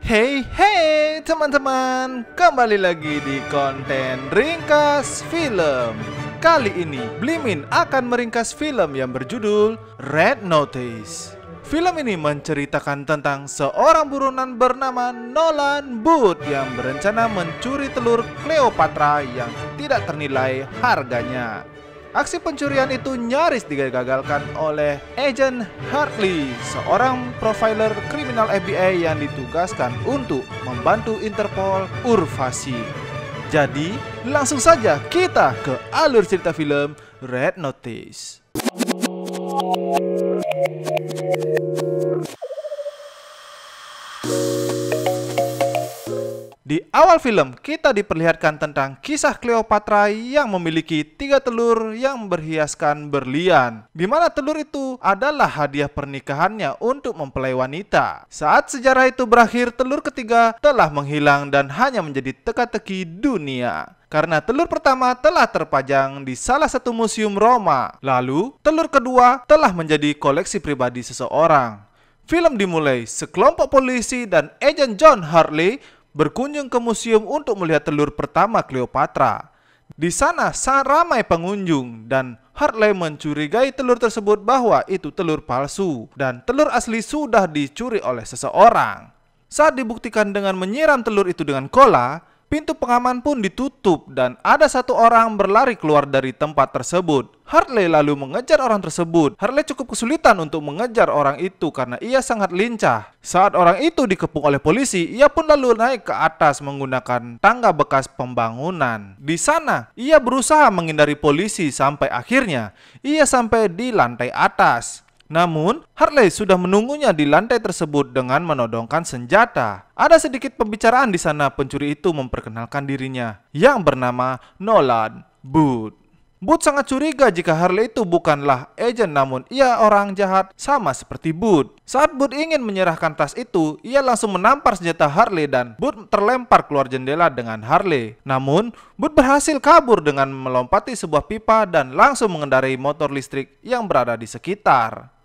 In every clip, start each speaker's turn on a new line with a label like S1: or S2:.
S1: Hey teman-teman, kembali lagi di konten Ringkas Film. Kali ini Blimin akan meringkas film yang berjudul Red Notice. Film ini menceritakan tentang seorang buronan bernama Nolan Booth yang berencana mencuri telur Cleopatra yang tidak ternilai harganya. Aksi pencurian itu nyaris digagalkan oleh Agent Hartley, seorang profiler kriminal FBI yang ditugaskan untuk membantu Interpol Urvasi. Jadi, langsung saja kita ke alur cerita film Red Notice. Di awal film, kita diperlihatkan tentang kisah Cleopatra yang memiliki 3 telur yang berhiaskan berlian, di mana telur itu adalah hadiah pernikahannya untuk mempelai wanita. Saat sejarah itu berakhir, telur ketiga telah menghilang dan hanya menjadi teka-teki dunia. Karena telur pertama telah terpajang di salah satu museum Roma, lalu telur kedua telah menjadi koleksi pribadi seseorang. Film dimulai, sekelompok polisi dan agen John Hartley berkunjung ke museum untuk melihat telur pertama Cleopatra. Di sana sangat ramai pengunjung dan Hartley mencurigai telur tersebut bahwa itu telur palsu dan telur asli sudah dicuri oleh seseorang. Saat dibuktikan dengan menyiram telur itu dengan cola, pintu pengaman pun ditutup dan ada satu orang berlari keluar dari tempat tersebut. Hartley lalu mengejar orang tersebut. Hartley cukup kesulitan untuk mengejar orang itu karena ia sangat lincah. Saat orang itu dikepung oleh polisi, ia pun lalu naik ke atas menggunakan tangga bekas pembangunan. Di sana, ia berusaha menghindari polisi sampai akhirnya ia sampai di lantai atas. Namun, Hartley sudah menunggunya di lantai tersebut dengan menodongkan senjata. Ada sedikit pembicaraan di sana. Pencuri itu memperkenalkan dirinya yang bernama Nolan Booth. Booth sangat curiga jika Hartley itu bukanlah agen, namun ia orang jahat sama seperti Booth. Saat Booth ingin menyerahkan tas itu, ia langsung menampar senjata Hartley dan Booth terlempar keluar jendela dengan Hartley. Namun, Booth berhasil kabur dengan melompati sebuah pipa dan langsung mengendarai motor listrik yang berada di sekitar.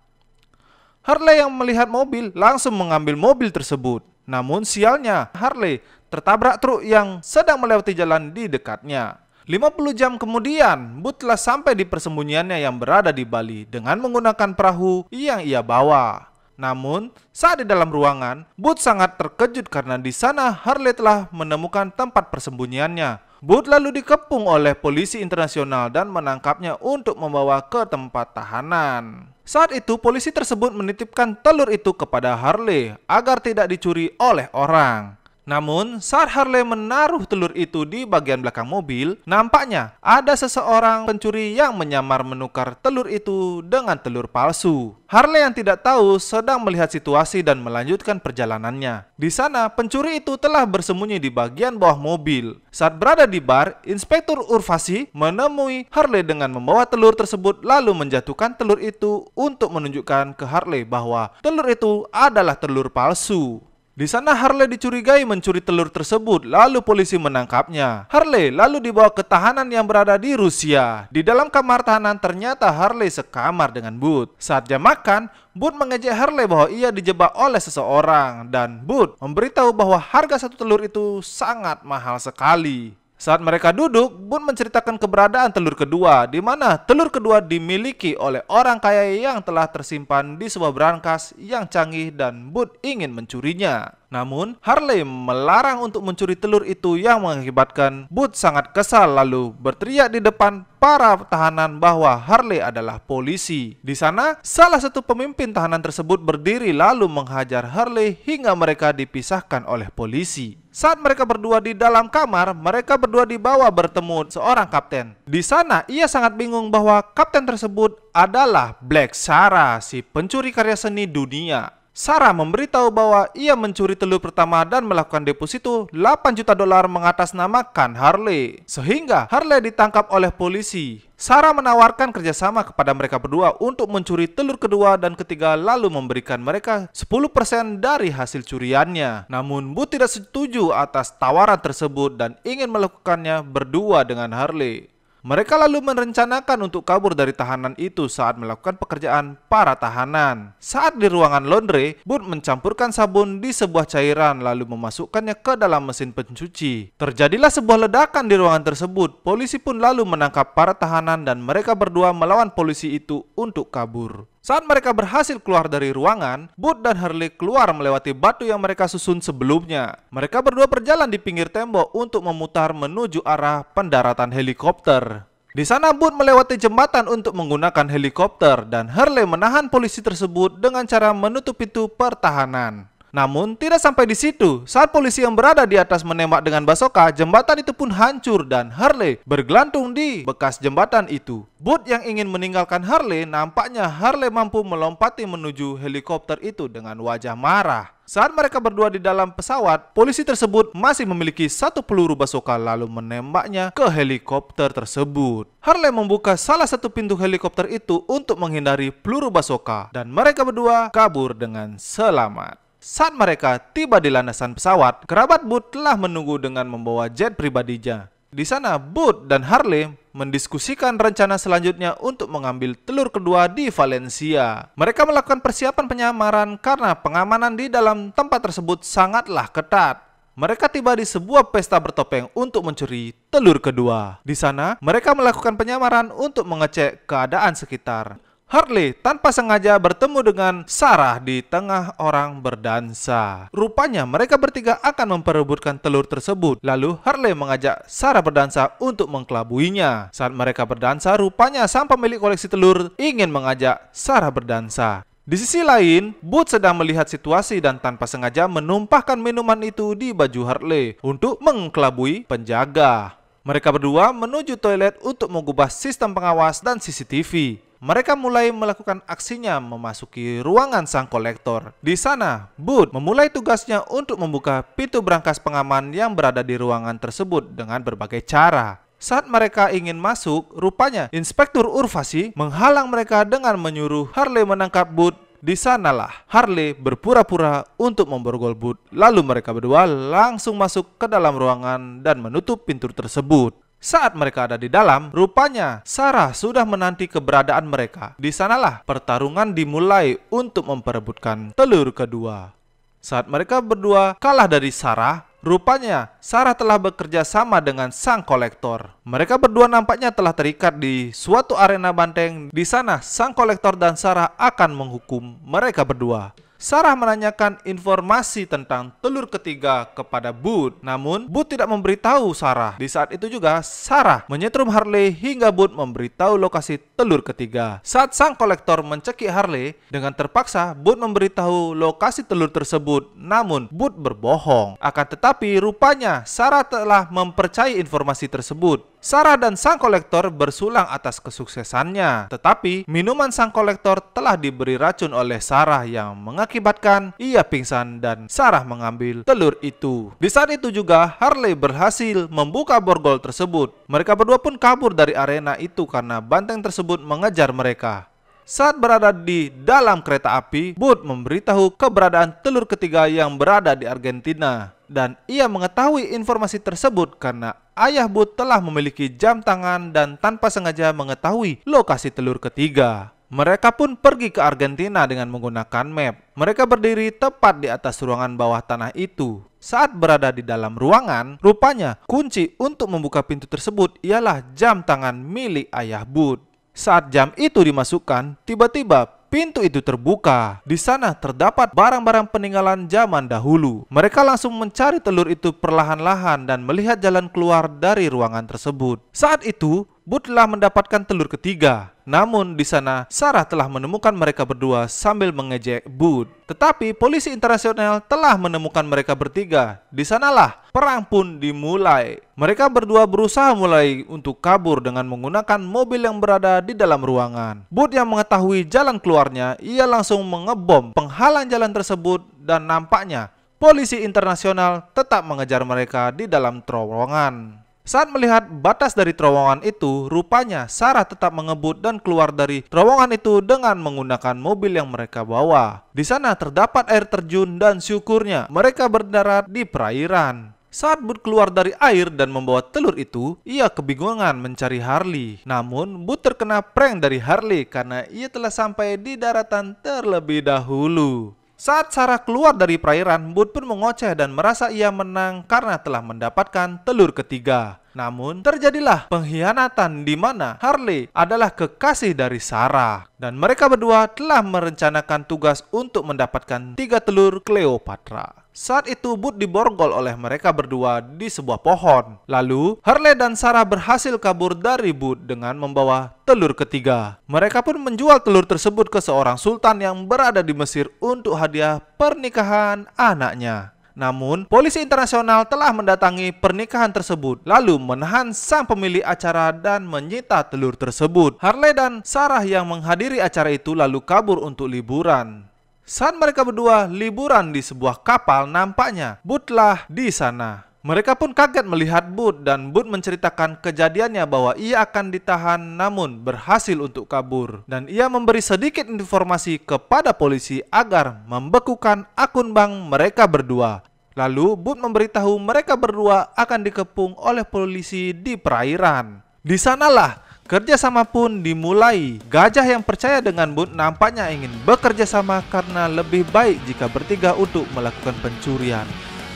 S1: Hartley yang melihat mobil langsung mengambil mobil tersebut. Namun sialnya, Hartley tertabrak truk yang sedang melewati jalan di dekatnya. 50 jam kemudian, Booth telah sampai di persembunyiannya yang berada di Bali dengan menggunakan perahu yang ia bawa. Namun, saat di dalam ruangan, Booth sangat terkejut karena di sana Hartley telah menemukan tempat persembunyiannya. Booth lalu dikepung oleh polisi internasional dan menangkapnya untuk membawa ke tempat tahanan. Saat itu, polisi tersebut menitipkan telur itu kepada Hartley agar tidak dicuri oleh orang. Namun, saat Hartley menaruh telur itu di bagian belakang mobil, nampaknya ada seseorang pencuri yang menyamar menukar telur itu dengan telur palsu. Hartley yang tidak tahu sedang melihat situasi dan melanjutkan perjalanannya. Di sana, pencuri itu telah bersembunyi di bagian bawah mobil. Saat berada di bar, Inspektur Urvasi menemui Hartley dengan membawa telur tersebut lalu menjatuhkan telur itu untuk menunjukkan ke Hartley bahwa telur itu adalah telur palsu. Di sana Hartley dicurigai mencuri telur tersebut, lalu polisi menangkapnya. Hartley lalu dibawa ke tahanan yang berada di Rusia. Di dalam kamar tahanan ternyata Hartley sekamar dengan Booth. Saat jam makan, Booth mengejek Hartley bahwa ia dijebak oleh seseorang dan Booth memberitahu bahwa harga satu telur itu sangat mahal sekali. Saat mereka duduk, Booth menceritakan keberadaan telur kedua, di mana telur kedua dimiliki oleh orang kaya yang telah tersimpan di sebuah brankas yang canggih dan Booth ingin mencurinya. Namun, Hartley melarang untuk mencuri telur itu yang mengakibatkan Booth sangat kesal lalu berteriak di depan para tahanan bahwa Hartley adalah polisi. Di sana, salah satu pemimpin tahanan tersebut berdiri lalu menghajar Hartley hingga mereka dipisahkan oleh polisi. Saat mereka berdua di dalam kamar, mereka berdua dibawa bertemu seorang kapten. Di sana, ia sangat bingung bahwa kapten tersebut adalah Black Sarah, si pencuri karya seni dunia. Sarah memberitahu bahwa ia mencuri telur pertama dan melakukan deposito $8 juta mengatasnamakan Hartley, sehingga Hartley ditangkap oleh polisi. Sarah menawarkan kerjasama kepada mereka berdua untuk mencuri telur kedua dan ketiga lalu memberikan mereka 10% dari hasil curiannya. Namun Booth tidak setuju atas tawaran tersebut dan ingin melakukannya berdua dengan Hartley. Mereka lalu merencanakan untuk kabur dari tahanan itu saat melakukan pekerjaan para tahanan. Saat di ruangan laundry, Booth mencampurkan sabun di sebuah cairan lalu memasukkannya ke dalam mesin pencuci. Terjadilah sebuah ledakan di ruangan tersebut. Polisi pun lalu menangkap para tahanan dan mereka berdua melawan polisi itu untuk kabur. Saat mereka berhasil keluar dari ruangan, Booth dan Hurley keluar melewati batu yang mereka susun sebelumnya. Mereka berdua berjalan di pinggir tembok untuk memutar menuju arah pendaratan helikopter. Di sana Booth melewati jembatan untuk menggunakan helikopter dan Hurley menahan polisi tersebut dengan cara menutup pintu pertahanan. Namun tidak sampai di situ, saat polisi yang berada di atas menembak dengan basoka, jembatan itu pun hancur dan Hurley bergelantung di bekas jembatan itu. Booth yang ingin meninggalkan Hurley, nampaknya Hurley mampu melompati menuju helikopter itu dengan wajah marah. Saat mereka berdua di dalam pesawat, polisi tersebut masih memiliki satu peluru basoka lalu menembaknya ke helikopter tersebut. Hurley membuka salah satu pintu helikopter itu untuk menghindari peluru basoka dan mereka berdua kabur dengan selamat. Saat mereka tiba di landasan pesawat, kerabat Booth telah menunggu dengan membawa jet pribadinya. Di sana, Booth dan Hurley mendiskusikan rencana selanjutnya untuk mengambil telur kedua di Valencia. Mereka melakukan persiapan penyamaran karena pengamanan di dalam tempat tersebut sangatlah ketat. Mereka tiba di sebuah pesta bertopeng untuk mencuri telur kedua. Di sana, mereka melakukan penyamaran untuk mengecek keadaan sekitar. Hurley tanpa sengaja bertemu dengan Sarah di tengah orang berdansa. Rupanya mereka bertiga akan memperebutkan telur tersebut. Lalu Hurley mengajak Sarah berdansa untuk mengkelabuinya. Saat mereka berdansa, rupanya sang pemilik koleksi telur ingin mengajak Sarah berdansa. Di sisi lain, Booth sedang melihat situasi dan tanpa sengaja menumpahkan minuman itu di baju Hurley untuk mengkelabui penjaga. Mereka berdua menuju toilet untuk mengubah sistem pengawas dan CCTV. Mereka mulai melakukan aksinya memasuki ruangan sang kolektor. Di sana, Booth memulai tugasnya untuk membuka pintu brankas pengaman yang berada di ruangan tersebut dengan berbagai cara. Saat mereka ingin masuk, rupanya Inspektur Urvasi menghalang mereka dengan menyuruh Hurley menangkap Booth. Di sanalah Hurley berpura-pura untuk memborgol Booth. Lalu mereka berdua langsung masuk ke dalam ruangan dan menutup pintu tersebut. Saat mereka ada di dalam, rupanya Sarah sudah menanti keberadaan mereka. Di sanalah pertarungan dimulai untuk memperebutkan telur kedua. Saat mereka berdua kalah dari Sarah, rupanya Sarah telah bekerja sama dengan sang kolektor. Mereka berdua nampaknya telah terikat di suatu arena banteng. Di sana, sang kolektor dan Sarah akan menghukum mereka berdua. Sarah menanyakan informasi tentang telur ketiga kepada Booth. Namun, Booth tidak memberitahu Sarah. Di saat itu juga, Sarah menyetrum Hurley hingga Booth memberitahu lokasi telur ketiga. Saat sang kolektor mencekik Hurley, dengan terpaksa Booth memberitahu lokasi telur tersebut. Namun, Booth berbohong. Akan tetapi, rupanya Sarah telah mempercayai informasi tersebut. Sarah dan sang kolektor bersulang atas kesuksesannya. Tetapi, minuman sang kolektor telah diberi racun oleh Sarah yang mengakibatkan ia pingsan dan Sarah mengambil telur itu. Di saat itu juga, Hurley berhasil membuka borgol tersebut. Mereka berdua pun kabur dari arena itu karena banteng tersebut mengejar mereka. Saat berada di dalam kereta api, Booth memberitahu keberadaan telur ketiga yang berada di Argentina. Dan ia mengetahui informasi tersebut karena ayah Booth telah memiliki jam tangan dan tanpa sengaja mengetahui lokasi telur ketiga. Mereka pun pergi ke Argentina dengan menggunakan map. Mereka berdiri tepat di atas ruangan bawah tanah itu. Saat berada di dalam ruangan, rupanya kunci untuk membuka pintu tersebut ialah jam tangan milik ayah Booth. Saat jam itu dimasukkan, tiba-tiba pintu itu terbuka. Di sana terdapat barang-barang peninggalan zaman dahulu. Mereka langsung mencari telur itu perlahan-lahan dan melihat jalan keluar dari ruangan tersebut. Saat itu, Booth telah mendapatkan telur ketiga. Namun di sana Sarah telah menemukan mereka berdua sambil mengejek Booth. Tetapi polisi internasional telah menemukan mereka bertiga. Di sanalah perang pun dimulai. Mereka berdua berusaha mulai untuk kabur dengan menggunakan mobil yang berada di dalam ruangan. Booth yang mengetahui jalan keluarnya, ia langsung mengebom penghalang jalan tersebut dan nampaknya polisi internasional tetap mengejar mereka di dalam terowongan. Saat melihat batas dari terowongan itu, rupanya Sarah tetap mengebut dan keluar dari terowongan itu dengan menggunakan mobil yang mereka bawa. Di sana terdapat air terjun dan syukurnya mereka berdarat di perairan. Saat Bud keluar dari air dan membawa telur itu, ia kebingungan mencari Harley. Namun, Bud terkena prank dari Harley karena ia telah sampai di daratan terlebih dahulu. Saat Sarah keluar dari perairan, Bud pun mengoceh dan merasa ia menang karena telah mendapatkan telur ketiga. Namun, terjadilah pengkhianatan di mana Harley adalah kekasih dari Sarah. Dan mereka berdua telah merencanakan tugas untuk mendapatkan 3 telur Cleopatra. Saat itu Bud diborgol oleh mereka berdua di sebuah pohon. Lalu Harley dan Sarah berhasil kabur dari Bud dengan membawa telur ketiga. Mereka pun menjual telur tersebut ke seorang sultan yang berada di Mesir untuk hadiah pernikahan anaknya. Namun, polisi internasional telah mendatangi pernikahan tersebut, lalu menahan sang pemilik acara dan menyita telur tersebut. Harley dan Sarah yang menghadiri acara itu lalu kabur untuk liburan. Saat mereka berdua liburan di sebuah kapal, nampaknya Bud telah di sana. Mereka pun kaget melihat Bud dan Bud menceritakan kejadiannya bahwa ia akan ditahan namun berhasil untuk kabur. Dan ia memberi sedikit informasi kepada polisi agar membekukan akun bank mereka berdua. Lalu Bud memberitahu mereka berdua akan dikepung oleh polisi di perairan. Di sanalah kerjasama pun dimulai. Gajah yang percaya dengan Bud nampaknya ingin bekerja sama karena lebih baik jika bertiga untuk melakukan pencurian.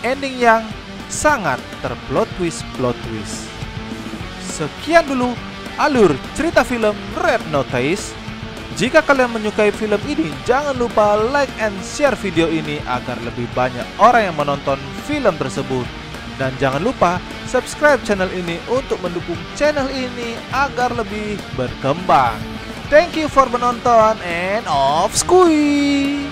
S1: Ending yang sangat terplot twist. Sekian dulu alur cerita film Red Notice. Jika kalian menyukai film ini, jangan lupa like and share video ini agar lebih banyak orang yang menonton film tersebut. Dan jangan lupa subscribe channel ini untuk mendukung channel ini agar lebih berkembang. Thank you for menonton and off skuy.